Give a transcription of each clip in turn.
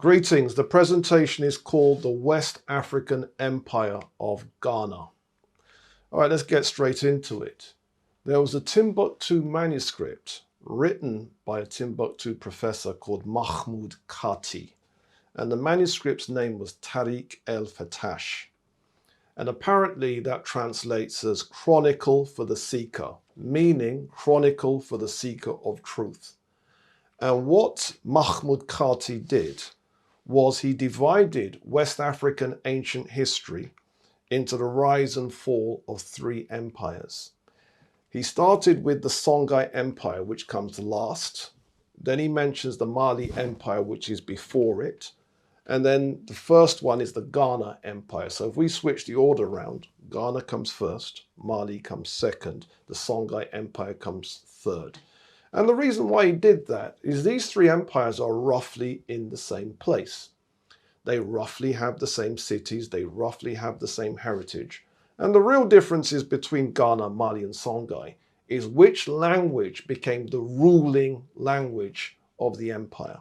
Greetings. The presentation is called the West African Empire of Ghana. All right, let's get straight into it. There was a Timbuktu manuscript written by a Timbuktu professor called Mahmoud Kati, and the manuscript's name was Tariq el-Fatash. And apparently that translates as Chronicle for the Seeker, meaning Chronicle for the Seeker of Truth. And what Mahmoud Kati did was he divided West African ancient history into the rise and fall of three empires. He started with the Songhai Empire, which comes last. Then he mentions the Mali Empire, which is before it. And then the first one is the Ghana Empire. So if we switch the order around, Ghana comes first, Mali comes second, the Songhai Empire comes third. And the reason why he did that is these three empires are roughly in the same place. They roughly have the same cities, they roughly have the same heritage. And the real differences between Ghana, Mali, and Songhai is which language became the ruling language of the empire.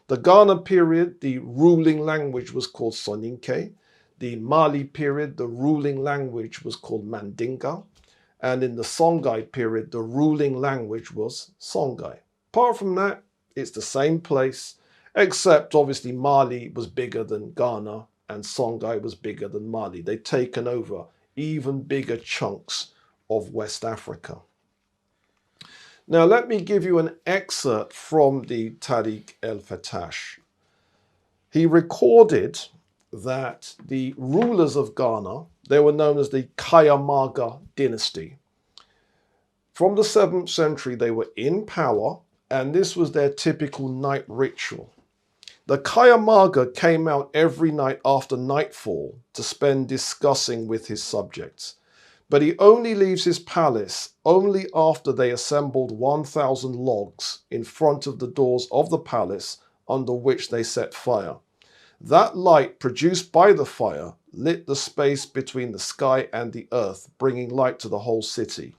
The Ghana period, the ruling language was called Soninke. The Mali period, the ruling language was called Mandinka. And in the Songhai period, the ruling language was Songhai. Apart from that, it's the same place, except obviously Mali was bigger than Ghana and Songhai was bigger than Mali. They'd taken over even bigger chunks of West Africa. Now, let me give you an excerpt from the Tariq el-Fatash. He recorded that the rulers of Ghana, they were known as the Kayamaga dynasty. From the 7th century, they were in power, and this was their typical night ritual. The Kayamaga came out every night after nightfall to spend discussing with his subjects. But he only leaves his palace only after they assembled 1,000 logs in front of the doors of the palace under which they set fire. That light produced by the fire lit the space between the sky and the earth, bringing light to the whole city.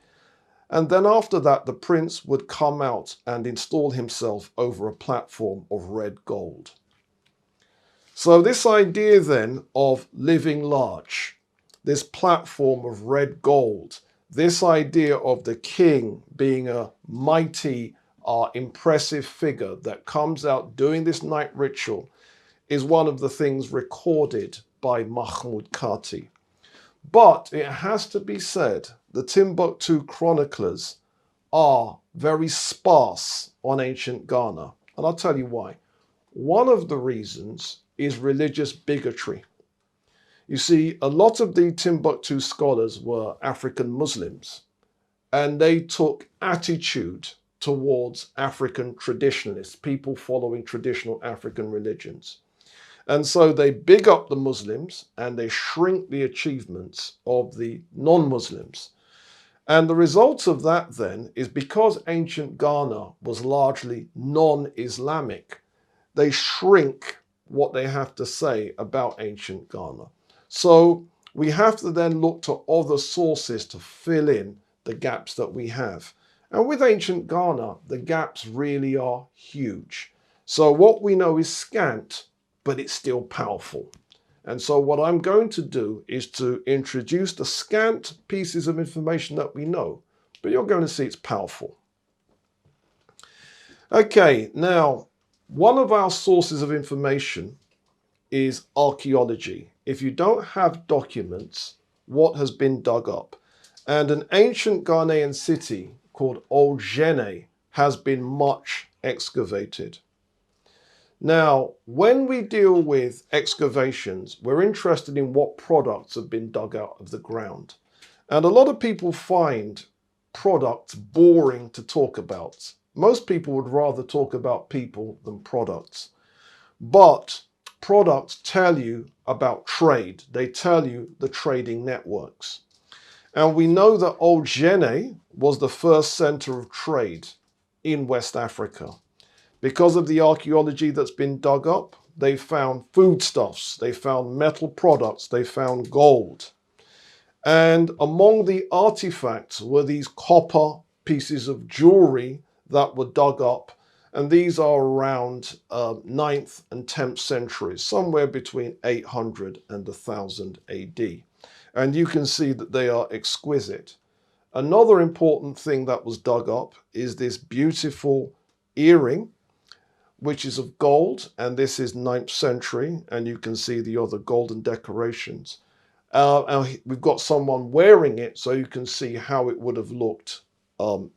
And then after that, the prince would come out and install himself over a platform of red gold. So this idea then of living large, this platform of red gold, this idea of the king being a mighty, impressive figure that comes out doing this night ritual is one of the things recorded by Mahmoud Kati. But it has to be said, the Timbuktu chroniclers are very sparse on ancient Ghana. And I'll tell you why. One of the reasons is religious bigotry. You see, a lot of the Timbuktu scholars were African Muslims, and they took attitude towards African traditionalists, people following traditional African religions. And so they big up the Muslims and they shrink the achievements of the non-Muslims. And the result of that then is because ancient Ghana was largely non-Islamic, they shrink what they have to say about ancient Ghana. So we have to then look to other sources to fill in the gaps that we have. And with ancient Ghana, the gaps really are huge. So what we know is scant, but it's still powerful. And so what I'm going to do is to introduce the scant pieces of information that we know, but you're going to see it's powerful. Okay, now, one of our sources of information is archaeology. If you don't have documents, what has been dug up? And an ancient Ghanaian city called Old Gene has been much excavated. Now, when we deal with excavations, we're interested in what products have been dug out of the ground. And a lot of people find products boring to talk about. Most people would rather talk about people than products. But products tell you about trade. They tell you the trading networks. And we know that Old Gene was the first center of trade in West Africa. Because of the archaeology that's been dug up, they found foodstuffs, they found metal products, they found gold. And among the artifacts were these copper pieces of jewelry that were dug up. And these are around 9th and 10th centuries, somewhere between 800 and 1000 AD. And you can see that they are exquisite. Another important thing that was dug up is this beautiful earring, which is of gold, and this is 9th century, and you can see the other golden decorations. And we've got someone wearing it, so you can see how it would have looked on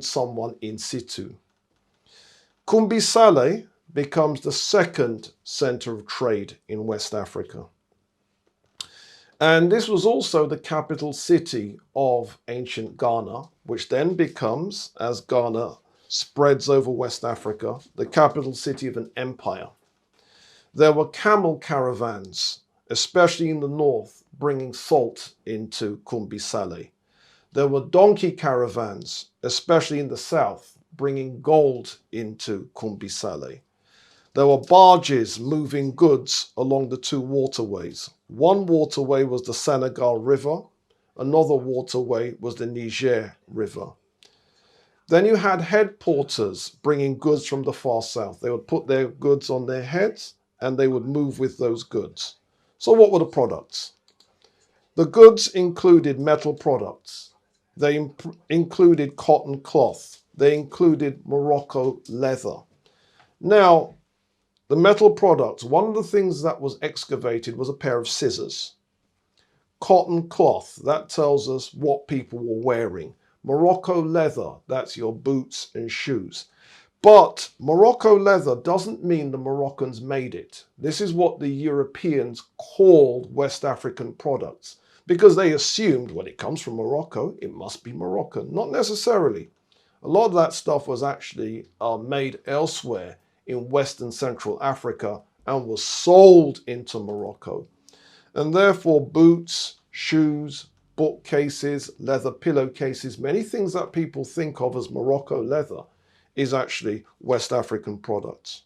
someone in situ. Kumbi-Saleh becomes the second center of trade in West Africa. And this was also the capital city of ancient Ghana, which then becomes, as Ghana spreads over West Africa, the capital city of an empire. There were camel caravans, especially in the north, bringing salt into Kumbi-Saleh. There were donkey caravans, especially in the south, bringing gold into Kumbi-Saleh. There were barges moving goods along the two waterways. One waterway was the Senegal River, another waterway was the Niger River. Then you had head porters bringing goods from the far south. They would put their goods on their heads and they would move with those goods. So what were the products? The goods included metal products. They included cotton cloth. They included Morocco leather. Now, the metal products, one of the things that was excavated was a pair of scissors. Cotton cloth, that tells us what people were wearing. Morocco leather, that's your boots and shoes. But Morocco leather doesn't mean the Moroccans made it. This is what the Europeans called West African products, because they assumed when it comes from Morocco, it must be Moroccan. Not necessarily. A lot of that stuff was actually made elsewhere in West and Central Africa and was sold into Morocco. And therefore boots, shoes, bookcases, leather pillowcases, many things that people think of as Morocco leather is actually West African products.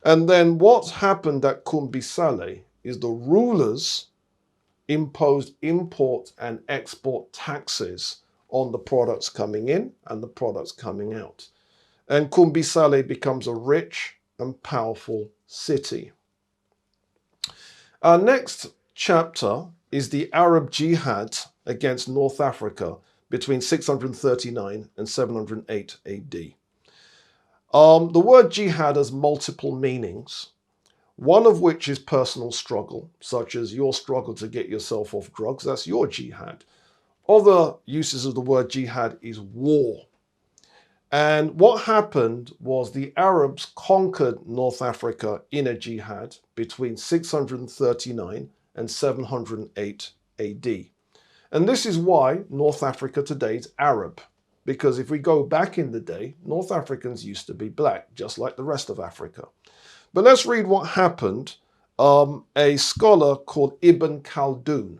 And then what's happened at Kumbi-Saleh is the rulers imposed import and export taxes on the products coming in and the products coming out. And Kumbi-Saleh becomes a rich and powerful city. Our next chapter is the Arab Jihad against North Africa between 639 and 708 AD. The word jihad has multiple meanings, one of which is personal struggle, such as your struggle to get yourself off drugs, that's your jihad. Other uses of the word jihad is war. And what happened was the Arabs conquered North Africa in a jihad between 639 and 708 AD. And this is why North Africa today is Arab, because if we go back in the day, North Africans used to be black, just like the rest of Africa. But let's read what happened. A scholar called Ibn Khaldun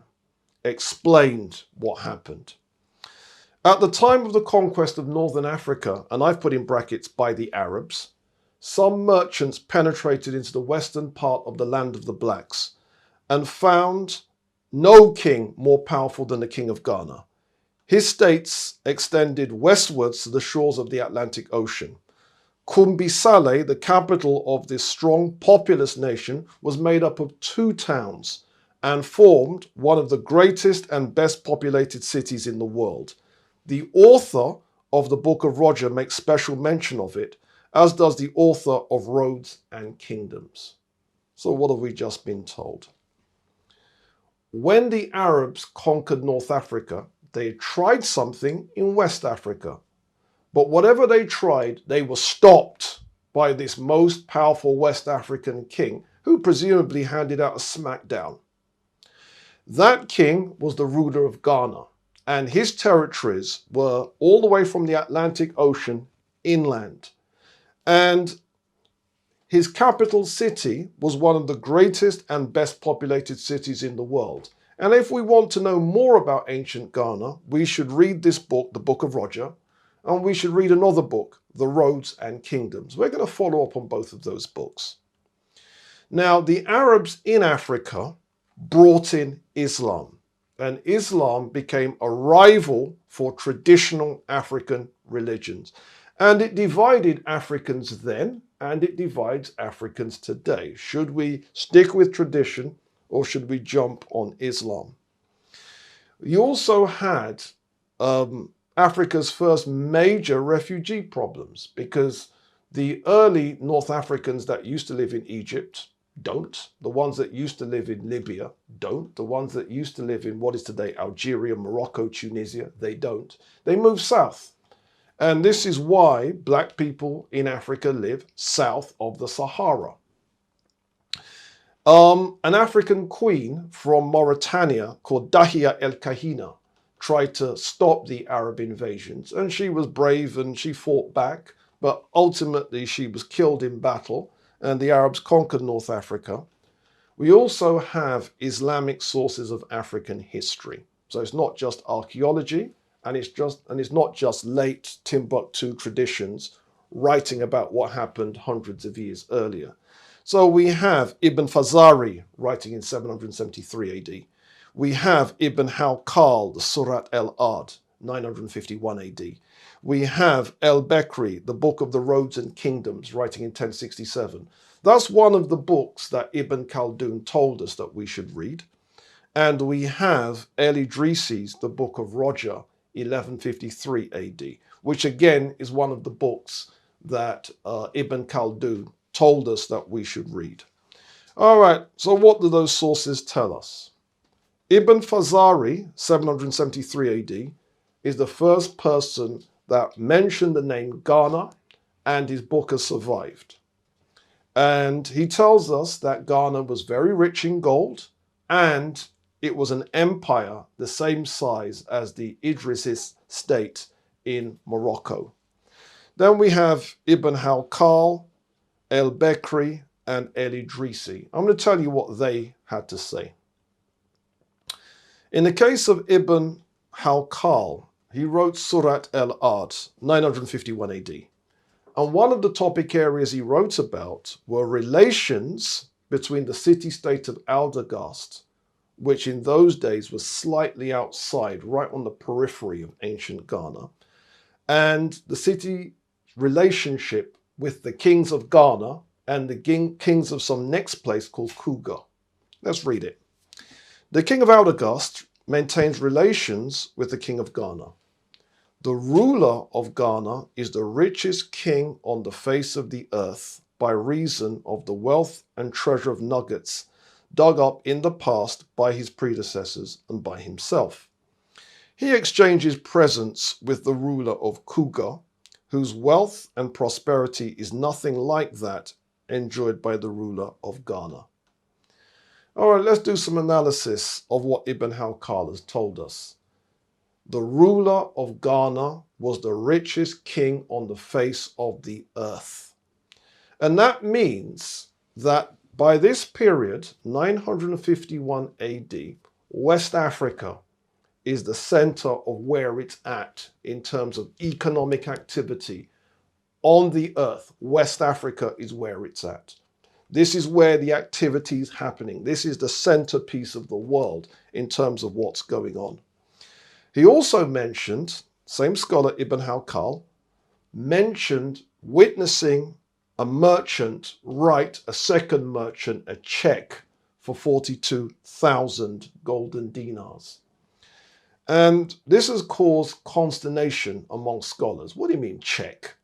explained what happened. At the time of the conquest of Northern Africa, and I've put in brackets by the Arabs, some merchants penetrated into the western part of the land of the blacks and found no king more powerful than the king of Ghana. His states extended westwards to the shores of the Atlantic Ocean. Kumbi-Saleh, the capital of this strong, populous nation, was made up of 2 towns and formed one of the greatest and best populated cities in the world. The author of the Book of Roger makes special mention of it, as does the author of Roads and Kingdoms. So what have we just been told? When the Arabs conquered North Africa, they tried something in West Africa. But whatever they tried, they were stopped by this most powerful West African king, who presumably handed out a smackdown. That king was the ruler of Ghana, and his territories were all the way from the Atlantic Ocean inland. And his capital city was one of the greatest and best populated cities in the world. And if we want to know more about ancient Ghana, we should read this book, the Book of Roger, and we should read another book, The Roads and Kingdoms. We're going to follow up on both of those books. Now, the Arabs in Africa brought in Islam, and Islam became a rival for traditional African religions. And it divided Africans then, and it divides Africans today. Should we stick with tradition or should we jump on Islam? You also had Africa's first major refugee problems, because the early North Africans that used to live in Egypt don't. The ones that used to live in Libya don't. The ones that used to live in what is today Algeria, Morocco, Tunisia, they don't. They moved south. And this is why black people in Africa live south of the Sahara. An African queen from Mauritania called Dahia El Kahina tried to stop the Arab invasions, and she was brave and she fought back, but ultimately she was killed in battle and the Arabs conquered North Africa. We also have Islamic sources of African history. So it's not just archaeology, and it's not just late Timbuktu traditions writing about what happened hundreds of years earlier. So we have Ibn Fazari writing in 773 AD. We have Ibn Hawqal, the Surat al-Ad, 951 AD. We have El-Bekri, the Book of the Roads and Kingdoms, writing in 1067. That's one of the books that Ibn Khaldun told us that we should read. And we have El-Idrisi's The Book of Roger, 1153 AD, which again is one of the books that Ibn Khaldun told us that we should read. All right, so what do those sources tell us? Ibn Fazari, 773 AD, is the first person that mentioned the name Ghana, and his book has survived. And he tells us that Ghana was very rich in gold, and it was an empire the same size as the Idrisis state in Morocco. Then we have Ibn Hawqal, El-Bekri, and El-Idrisi. I'm going to tell you what they had to say. In the case of Ibn Hawqal, he wrote Surat al-Ad, 951 AD. And one of the topic areas he wrote about were relations between the city-state of Aldegast, which in those days was slightly outside, right on the periphery of ancient Ghana, and the city relationship with the kings of Ghana and the kings of some next place called Kuga. Let's read it. The king of Aldegast maintains relations with the king of Ghana. The ruler of Ghana is the richest king on the face of the earth by reason of the wealth and treasure of nuggets dug up in the past by his predecessors and by himself. He exchanges presents with the ruler of Kuga, whose wealth and prosperity is nothing like that enjoyed by the ruler of Ghana. All right, let's do some analysis of what Ibn Hawqal has told us. The ruler of Ghana was the richest king on the face of the earth. And that means that by this period, 951 AD, West Africa is the center of where it's at in terms of economic activity on the earth. West Africa is where it's at. This is where the activity is happening. This is the centerpiece of the world in terms of what's going on. He also mentioned, same scholar Ibn Hawqal, mentioned witnessing a merchant write a second merchant a check for 42,000 golden dinars. And this has caused consternation among scholars. What do you mean check?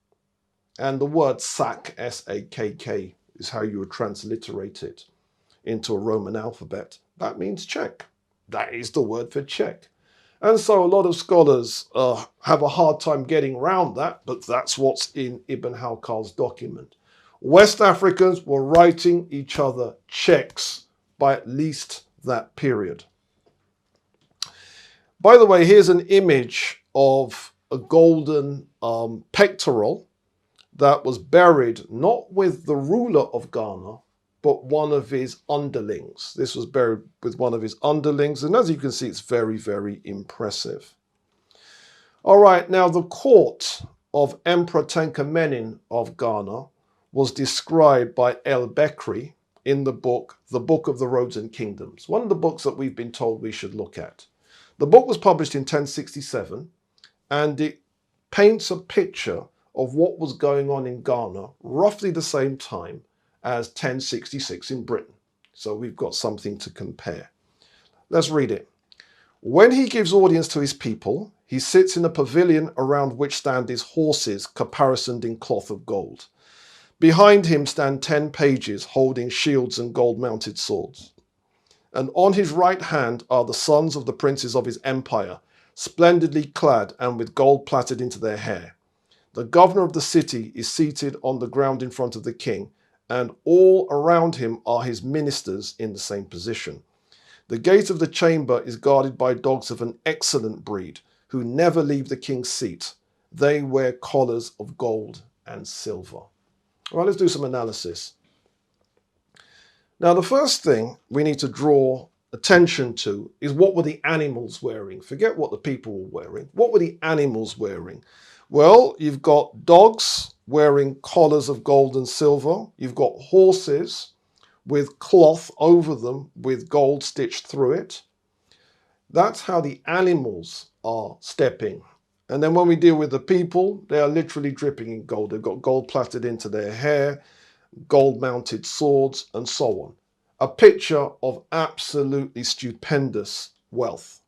And the word sak, S-A-K-K, is how you would transliterate it into a Roman alphabet. That means check. That is the word for check. And so a lot of scholars have a hard time getting around that, but that's what's in Ibn Hawqal's document. West Africans were writing each other checks by at least that period. By the way, here's an image of a golden pectoral that was buried not with the ruler of Ghana, but one of his underlings. This was buried with one of his underlings, and as you can see, it's very, very impressive. All right, now the court of Emperor Tenkamenin of Ghana was described by El-Bekri in the book of the Roads and Kingdoms, one of the books that we've been told we should look at. The book was published in 1067, and it paints a picture of what was going on in Ghana roughly the same time as 1066 in Britain. So we've got something to compare. Let's read it. When he gives audience to his people, he sits in a pavilion around which stand his horses caparisoned in cloth of gold. Behind him stand 10 pages holding shields and gold-mounted swords. And on his right hand are the sons of the princes of his empire, splendidly clad and with gold plaited into their hair. The governor of the city is seated on the ground in front of the king, and all around him are his ministers in the same position. The gate of the chamber is guarded by dogs of an excellent breed, who never leave the king's seat. They wear collars of gold and silver. All right, let's do some analysis. Now, the first thing we need to draw attention to is what were the animals wearing? Forget what the people were wearing. What were the animals wearing? Well, you've got dogs wearing collars of gold and silver. You've got horses with cloth over them with gold stitched through it. That's how the animals are stepping. And then when we deal with the people, they are literally dripping in gold. They've got gold plaited into their hair, gold-mounted swords, and so on. A picture of absolutely stupendous wealth.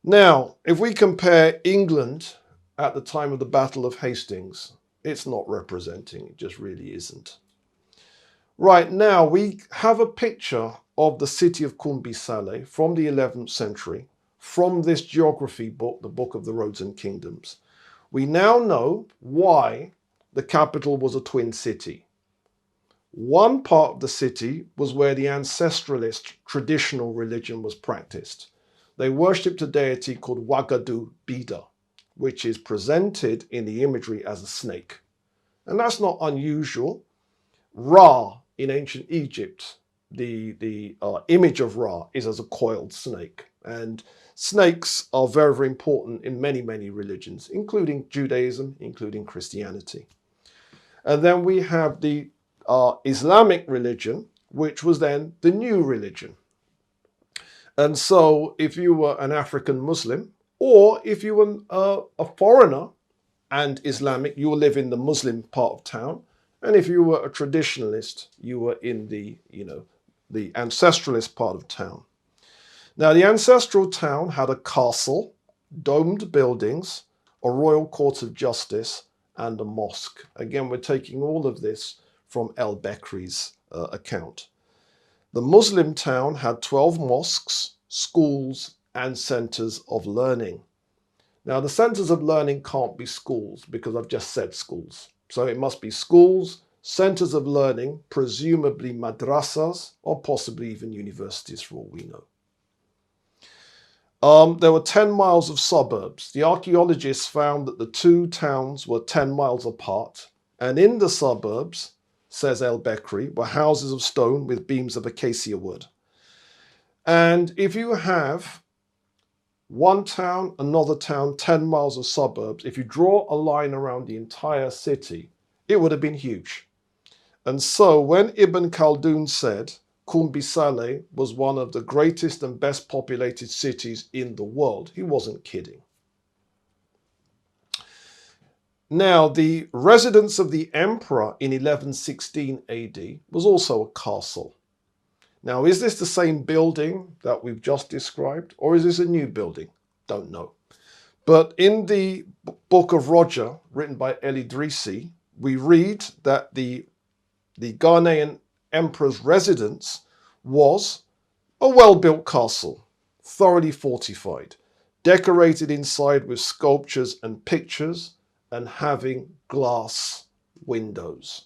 Now, if we compare England at the time of the Battle of Hastings, it's not representing, it just really isn't. Right now, we have a picture of the city of Kumbi-Saleh from the 11th century, from this geography book, the Book of the Roads and Kingdoms. We now know why the capital was a twin city. One part of the city was where the ancestralist traditional religion was practiced. They worshipped a deity called Wagadu Bida, which is presented in the imagery as a snake. And that's not unusual. Ra in ancient Egypt, the image of Ra is as a coiled snake. And snakes are very, very important in many, many religions, including Judaism, including Christianity. And then we have the Islamic religion, which was then the new religion. And so if you were an African Muslim, or if you were a foreigner and Islamic, you will live in the Muslim part of town. And if you were a traditionalist, you were in the ancestralist part of town. Now, the ancestral town had a castle, domed buildings, a royal court of justice, and a mosque. Again, we're taking all of this from El-Bekri's account. The Muslim town had 12 mosques, schools, and centers of learning. Now, the centers of learning can't be schools because I've just said schools. So it must be schools, centers of learning, presumably madrasas, or possibly even universities for all we know. There were 10 miles of suburbs. The archaeologists found that the two towns were 10 miles apart. And in the suburbs, says El-Bekri, were houses of stone with beams of acacia wood. And if you have one town, another town, 10 miles of suburbs, if you draw a line around the entire city, it would have been huge. And so when Ibn Khaldun said Kumbi-Saleh was one of the greatest and best populated cities in the world, he wasn't kidding. Now, the residence of the emperor in 1116 AD was also a castle. Now, is this the same building that we've just described, or is this a new building? Don't know. But in the Book of Roger, written by El-Idrisi, we read that the Ghanaian emperor's residence was a well-built castle, thoroughly fortified, decorated inside with sculptures and pictures, and having glass windows.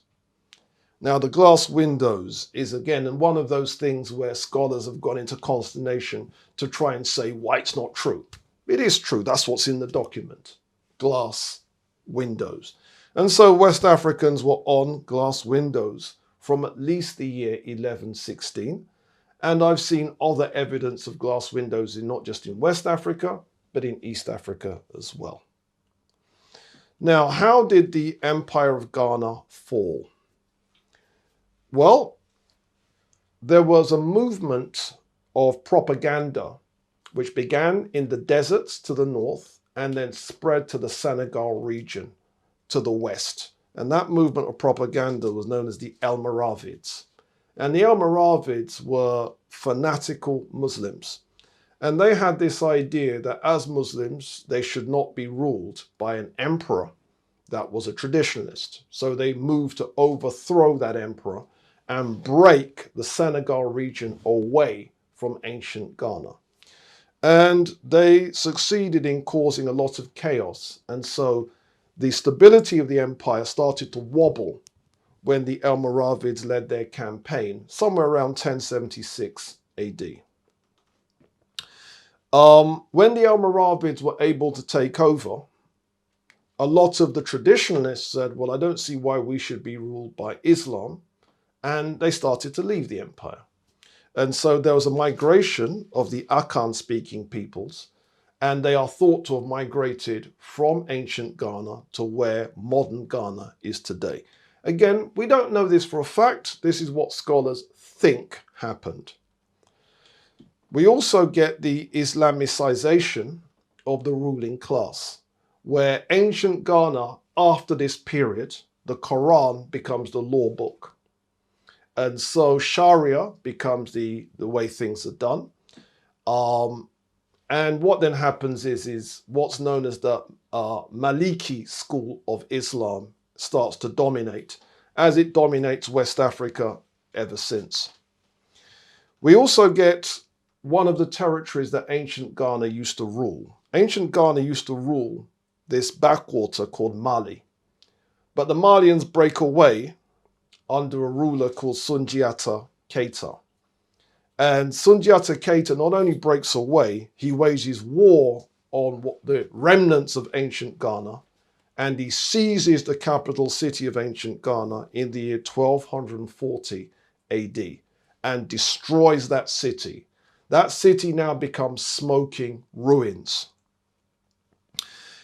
Now, the glass windows is, again, one of those things where scholars have gone into consternation to try and say why it's not true. It is true. That's what's in the document. Glass windows. And so West Africans were on glass windows from at least the year 1116. And I've seen other evidence of glass windows not just in West Africa, but in East Africa as well. Now, how did the Empire of Ghana fall? Well, there was a movement of propaganda which began in the deserts to the north and then spread to the Senegal region to the west. And that movement of propaganda was known as the Almoravids. And the Almoravids were fanatical Muslims. And they had this idea that as Muslims, they should not be ruled by an emperor that was a traditionalist. So they moved to overthrow that emperor and break the Senegal region away from ancient Ghana. And they succeeded in causing a lot of chaos. And so the stability of the empire started to wobble when the Almoravids led their campaign, somewhere around 1076 AD. When the Almoravids were able to take over, a lot of the traditionalists said, well, I don't see why we should be ruled by Islam. And they started to leave the empire. And so there was a migration of the Akan-speaking peoples, and they are thought to have migrated from ancient Ghana to where modern Ghana is today. Again, we don't know this for a fact. This is what scholars think happened. We also get the Islamicization of the ruling class, where ancient Ghana, after this period, the Quran becomes the law book. And so Sharia becomes the way things are done. And what then happens is what's known as the Maliki school of Islam starts to dominate, as it dominates West Africa ever since. We also get one of the territories that ancient Ghana used to rule. Ancient Ghana used to rule this backwater called Mali. But the Malians break away under a ruler called Sundiata Keita. And Sundiata Keita not only breaks away, he wages war on the remnants of ancient Ghana, and he seizes the capital city of ancient Ghana in the year 1240 AD and destroys that city. That city now becomes smoking ruins.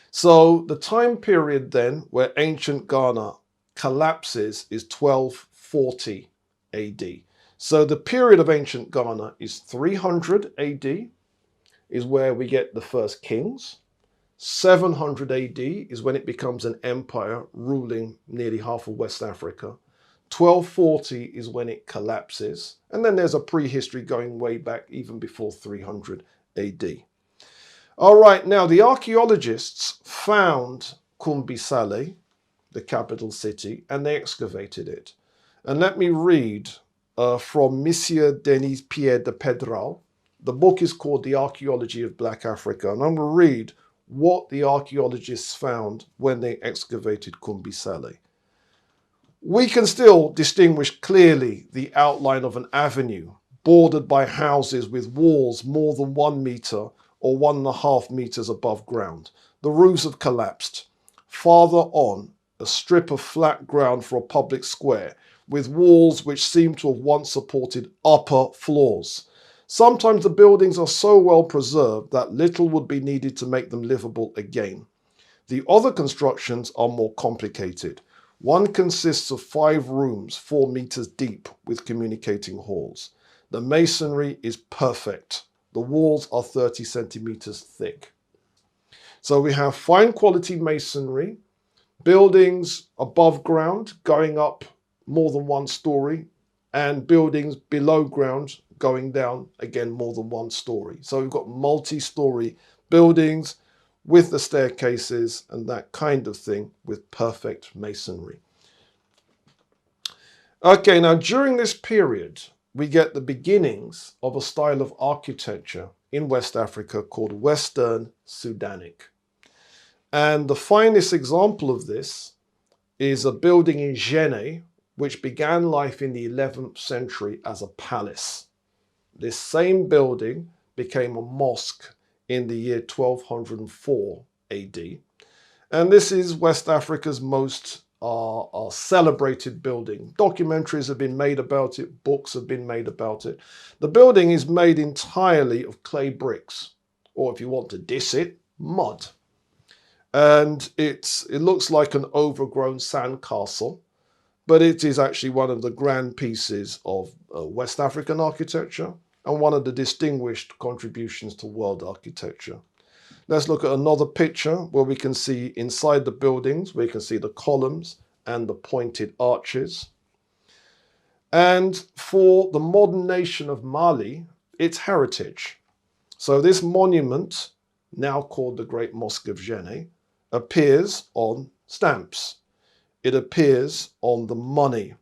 So the time period then where ancient Ghana collapses is 1240 AD. So the period of ancient Ghana is 300 AD, is where we get the first kings. 700 AD is when it becomes an empire ruling nearly half of West Africa. 1240 is when it collapses. And then there's a prehistory going way back even before 300 AD. All right, now the archaeologists found Kumbi-Saleh, the capital city, and they excavated it. And let me read from Monsieur Denis Pierre de Pedral. The book is called The Archaeology of Black Africa, and I'm going to read what the archaeologists found when they excavated Kumbi-Saleh. We can still distinguish clearly the outline of an avenue bordered by houses with walls more than 1 meter or 1.5 meters above ground. The roofs have collapsed. Farther on, a strip of flat ground for a public square with walls which seem to have once supported upper floors. Sometimes the buildings are so well preserved that little would be needed to make them livable again. The other constructions are more complicated. One consists of 5 rooms 4 meters deep with communicating halls. The masonry is perfect. The walls are 30 centimeters thick. So we have fine quality masonry, buildings above ground going up more than 1 story, and buildings below ground going down again more than 1 story. So we've got multi-story buildings with the staircases and that kind of thing with perfect masonry. Okay, now during this period, we get the beginnings of a style of architecture in West Africa called Western Sudanic. And the finest example of this is a building in Djenné, which began life in the 11th century as a palace. This same building became a mosque in the year 1204 AD. And this is West Africa's most celebrated building. Documentaries have been made about it, books have been made about it. The building is made entirely of clay bricks, or if you want to diss it, mud. And it looks like an overgrown sandcastle, but it is actually one of the grand pieces of West African architecture and one of the distinguished contributions to world architecture. Let's look at another picture where we can see inside the buildings, we can see the columns and the pointed arches. And for the modern nation of Mali, it's heritage. So this monument, now called the Great Mosque of Djenné, appears on stamps. It appears on the money.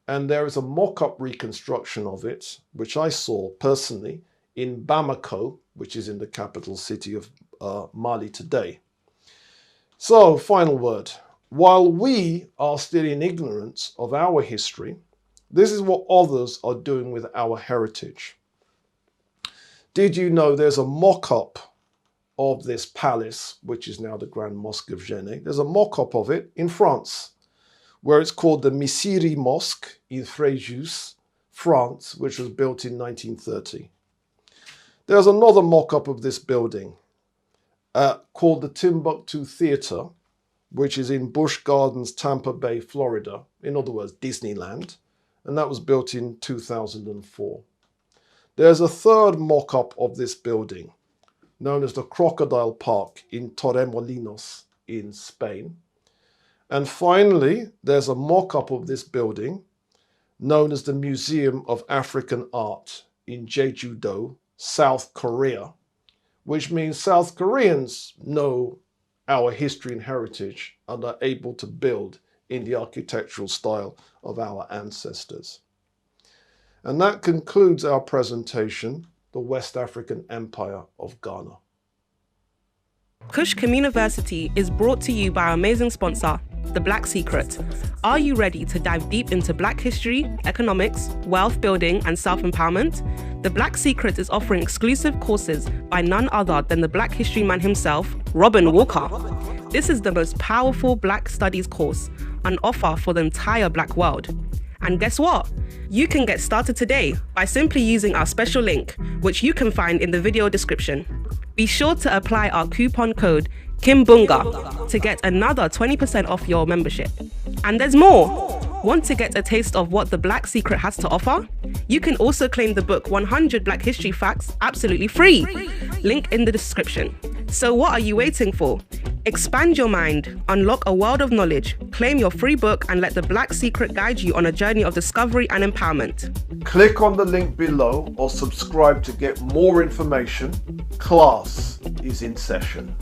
And there is a mock-up reconstruction of it, which I saw personally in Bamako, which is in the capital city of Mali today. So, final word. While we are still in ignorance of our history, this is what others are doing with our heritage. Did you know there's a mock-up of this palace, which is now the Grand Mosque of Djenné? There's a mock-up of it in France, where it's called the Misiri Mosque in Fréjus, France, which was built in 1930. There's another mock-up of this building called the Timbuktu Theatre, which is in Busch Gardens, Tampa Bay, Florida. In other words, Disneyland. And that was built in 2004. There's a third mock-up of this building, known as the Crocodile Park in Torremolinos in Spain. And finally, there's a mock-up of this building, known as the Museum of African Art in Jeju-do, South Korea, which means South Koreans know our history and heritage and are able to build in the architectural style of our ancestors. And that concludes our presentation, The West African Empire of Ghana. Kush Communiversity is brought to you by our amazing sponsor, The Black Secret. Are you ready to dive deep into Black history, economics, wealth building, and self-empowerment? The Black Secret is offering exclusive courses by none other than the Black history man himself, Robin Walker. This is the most powerful Black studies course on offer for the entire Black world. And guess what? You can get started today by simply using our special link, which you can find in the video description. Be sure to apply our coupon code KIMBUNGA to get another 20% off your membership. And there's more! Want to get a taste of what the Black Secret has to offer? You can also claim the book 100 Black History Facts absolutely free. Link in the description. So what are you waiting for? Expand your mind, unlock a world of knowledge, claim your free book, and let the Black Secret guide you on a journey of discovery and empowerment. Click on the link below or subscribe to get more information. Class is in session.